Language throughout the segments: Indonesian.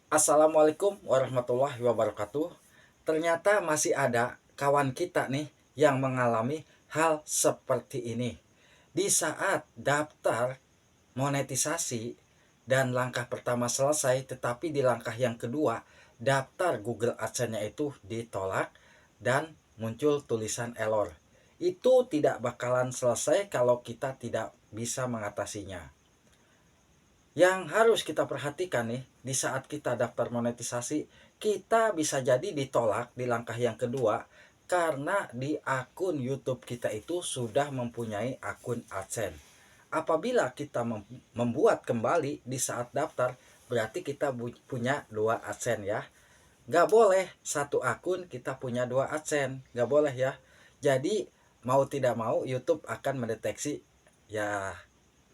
Assalamualaikum warahmatullahi wabarakatuh. Ternyata masih ada kawan kita nih yang mengalami hal seperti ini. Di saat daftar monetisasi dan langkah pertama selesai, tetapi di langkah yang kedua, daftar Google AdSense-nya itu ditolak dan muncul tulisan error. Itu tidak bakalan selesai kalau kita tidak bisa mengatasinya. Yang harus kita perhatikan nih, di saat kita daftar monetisasi, kita bisa jadi ditolak di langkah yang kedua karena di akun YouTube kita itu sudah mempunyai akun AdSense. Apabila kita membuat kembali di saat daftar, berarti kita punya dua AdSense ya. Nggak boleh satu akun kita punya dua AdSense, nggak boleh ya. Jadi mau tidak mau YouTube akan mendeteksi ya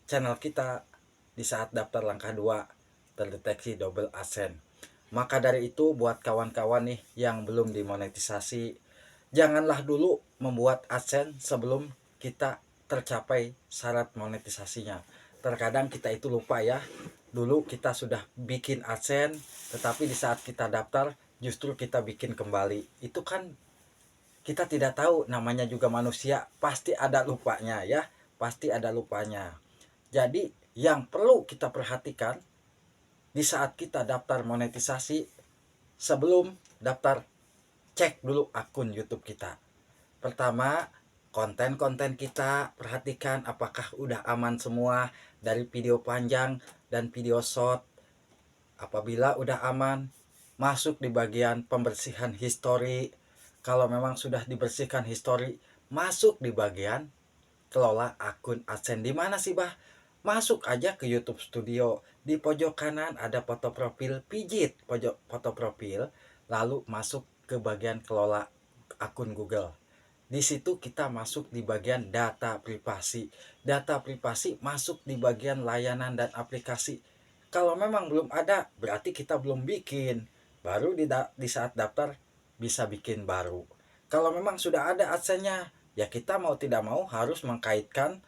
channel kita di saat daftar langkah 2 terdeteksi double AdSense. Maka dari itu buat kawan-kawan nih yang belum dimonetisasi, janganlah dulu membuat AdSense sebelum kita tercapai syarat monetisasinya. Terkadang kita itu lupa ya. Dulu kita sudah bikin AdSense, tetapi di saat kita daftar justru kita bikin kembali. Itu kan kita tidak tahu, namanya juga manusia, pasti ada lupanya ya, pasti ada lupanya. Jadi yang perlu kita perhatikan di saat kita daftar monetisasi, sebelum daftar, cek dulu akun YouTube kita. Pertama, konten-konten kita perhatikan apakah udah aman semua, dari video panjang dan video short. Apabila udah aman, masuk di bagian pembersihan histori. Kalau memang sudah dibersihkan histori, masuk di bagian kelola akun AdSense. Di mana sih, Bah? Masuk aja ke YouTube Studio. Di pojok kanan ada foto profil, pijit pojok foto profil, lalu masuk ke bagian kelola akun Google. Di situ kita masuk di bagian data privasi. Data privasi masuk di bagian layanan dan aplikasi. Kalau memang belum ada, berarti kita belum bikin. Baru di saat daftar bisa bikin baru. Kalau memang sudah ada AdSense-nya, ya kita mau tidak mau harus mengkaitkan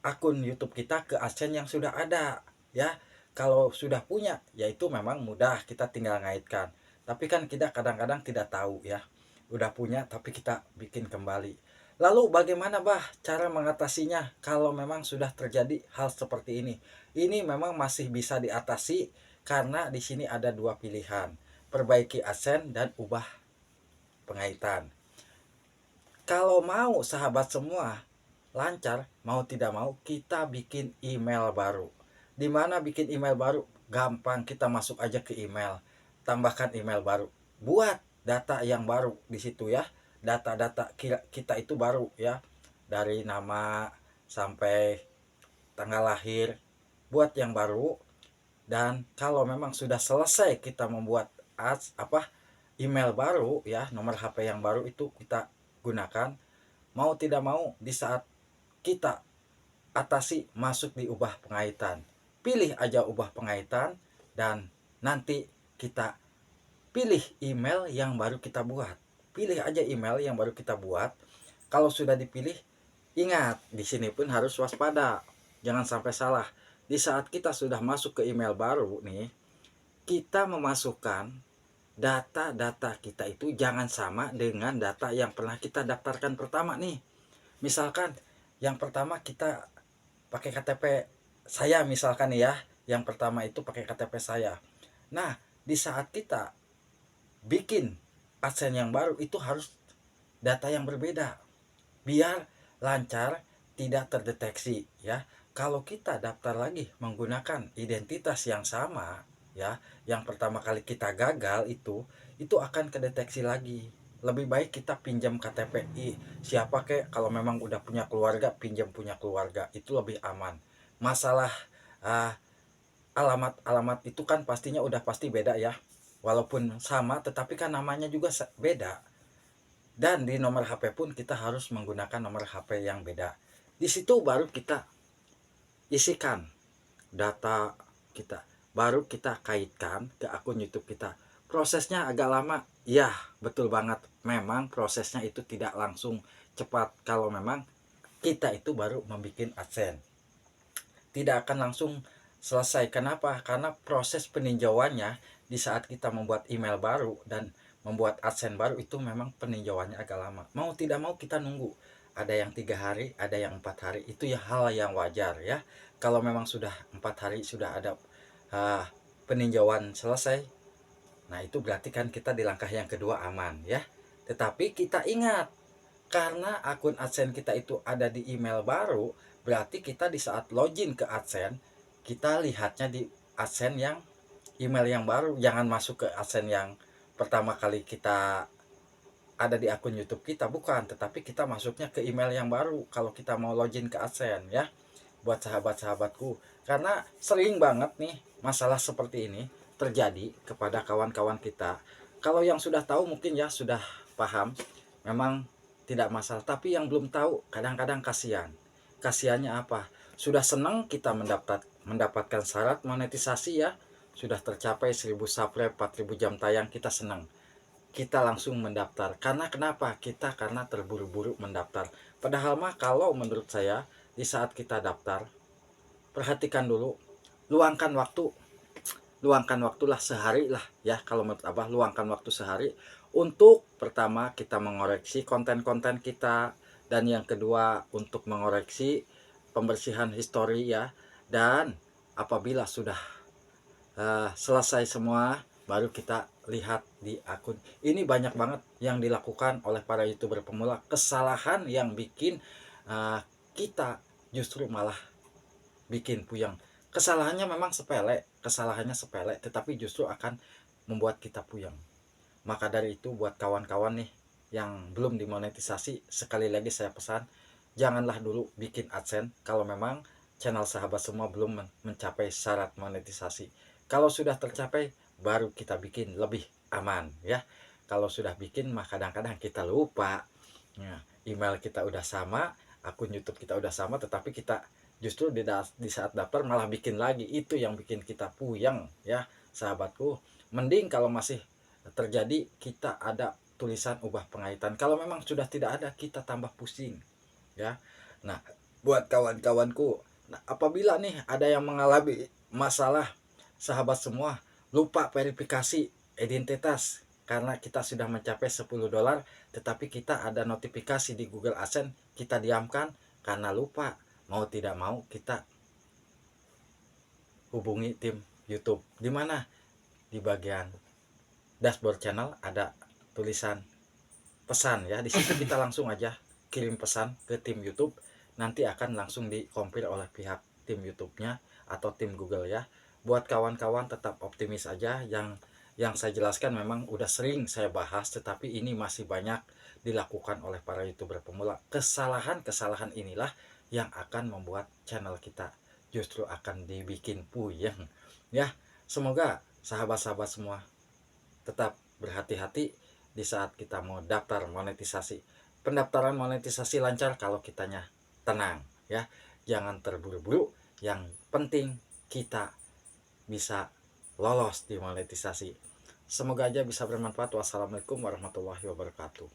akun YouTube kita ke AdSense yang sudah ada ya. Kalau sudah punya, yaitu memang mudah, kita tinggal ngaitkan. Tapi kan kita kadang-kadang tidak tahu ya, udah punya tapi kita bikin kembali. Lalu bagaimana Bah cara mengatasinya kalau memang sudah terjadi hal seperti ini? Ini memang masih bisa diatasi karena di sini ada dua pilihan, perbaiki AdSense dan ubah pengaitan. Kalau mau sahabat semua lancar, mau tidak mau kita bikin email baru. Dimana bikin email baru? Gampang, kita masuk aja ke email, tambahkan email baru, buat data yang baru di situ ya. Data-data kita itu baru ya, dari nama sampai tanggal lahir, buat yang baru. Dan kalau memang sudah selesai kita membuat email baru ya, nomor HP yang baru itu kita gunakan. Mau tidak mau di saat kita atasi, masuk di ubah pengaitan, pilih aja ubah pengaitan, dan nanti kita pilih email yang baru kita buat. Pilih aja email yang baru kita buat. Kalau sudah dipilih, ingat di sini pun harus waspada, jangan sampai salah. Di saat kita sudah masuk ke email baru nih, kita memasukkan data-data kita itu jangan sama dengan data yang pernah kita daftarkan pertama nih. Misalkan yang pertama kita pakai KTP saya, misalkan ya, yang pertama itu pakai KTP saya. Nah, di saat kita bikin AdSense yang baru itu harus data yang berbeda biar lancar, tidak terdeteksi ya. Kalau kita daftar lagi menggunakan identitas yang sama ya, yang pertama kali kita gagal itu akan kedeteksi lagi. Lebih baik kita pinjam KTP siapa kek, kalau memang udah punya keluarga pinjam punya keluarga, itu lebih aman. Masalah uh, alamat itu kan pastinya udah pasti beda ya, walaupun sama tetapi kan namanya juga beda. Dan di nomor HP pun kita harus menggunakan nomor HP yang beda. Di situ baru kita isikan data kita, baru kita kaitkan ke akun YouTube kita. Prosesnya agak lama, ya betul banget. Memang prosesnya itu tidak langsung cepat kalau memang kita itu baru membuat AdSense. Tidak akan langsung selesai. Kenapa? Karena proses peninjauannya di saat kita membuat email baru dan membuat AdSense baru itu memang peninjauannya agak lama. Mau tidak mau kita nunggu. Ada yang 3 hari, ada yang 4 hari. Itu ya hal yang wajar ya. Kalau memang sudah 4 hari sudah ada uh, peninjauan selesai, nah itu berarti kan kita di langkah yang kedua aman ya. Tetapi kita ingat, karena akun AdSense kita itu ada di email baru, berarti kita di saat login ke AdSense, kita lihatnya di AdSense yang email yang baru. Jangan masuk ke AdSense yang pertama kali kita ada di akun YouTube kita, bukan, tetapi kita masuknya ke email yang baru kalau kita mau login ke AdSense ya. Buat sahabat-sahabatku, karena sering banget nih masalah seperti ini terjadi kepada kawan-kawan kita. Kalau yang sudah tahu mungkin ya sudah paham, memang tidak masalah, tapi yang belum tahu kadang-kadang kasihan. Kasihannya apa? Sudah senang kita mendapatkan syarat monetisasi ya, sudah tercapai 1000 subscribe, 4000 jam tayang, kita senang, kita langsung mendaftar. Karena kenapa? Kita karena terburu-buru mendaftar. Padahal mah kalau menurut saya, di saat kita daftar, perhatikan dulu, luangkan waktu, luangkan waktulah sehari lah ya. Kalau menurut Abah, luangkan waktu sehari untuk pertama kita mengoreksi konten-konten kita, dan yang kedua untuk mengoreksi pembersihan histori ya. Dan apabila sudah selesai semua, baru kita lihat di akun. Ini banyak banget yang dilakukan oleh para YouTuber pemula, kesalahan yang bikin kita justru malah bikin puyeng. Kesalahannya memang sepele, kesalahannya sepele, tetapi justru akan membuat kita puyeng. Maka dari itu buat kawan-kawan nih yang belum dimonetisasi, sekali lagi saya pesan, janganlah dulu bikin AdSense kalau memang channel sahabat semua belum mencapai syarat monetisasi. Kalau sudah tercapai, baru kita bikin lebih aman ya. Kalau sudah bikin mah kadang-kadang kita lupa. Nah, email kita udah sama, akun YouTube kita udah sama, tetapi kita justru di saat daftar malah bikin lagi. Itu yang bikin kita puyeng ya sahabatku. Mending kalau masih terjadi kita ada tulisan ubah pengaitan. Kalau memang sudah tidak ada, kita tambah pusing ya. Nah, buat kawan-kawanku, nah, apabila nih ada yang mengalami masalah, sahabat semua, lupa verifikasi identitas karena kita sudah mencapai 10 dolar, tetapi kita ada notifikasi di Google AdSense, kita diamkan karena lupa. Mau tidak mau kita hubungi tim YouTube. Di mana? Di bagian dashboard channel ada tulisan pesan ya. Di situ kita langsung aja kirim pesan ke tim YouTube, nanti akan langsung dikompil oleh pihak tim YouTube-nya atau tim Google ya. Buat kawan-kawan tetap optimis aja. Yang saya jelaskan memang udah sering saya bahas, tetapi ini masih banyak dilakukan oleh para YouTuber pemula. Kesalahan-kesalahan inilah yang akan membuat channel kita justru akan dibikin puyeng ya. Semoga sahabat-sahabat semua tetap berhati-hati di saat kita mau daftar monetisasi. Pendaftaran monetisasi lancar kalau kitanya tenang ya. Jangan terburu-buru. Yang penting kita bisa lolos di monetisasi. Semoga aja bisa bermanfaat. Wassalamualaikum warahmatullahi wabarakatuh.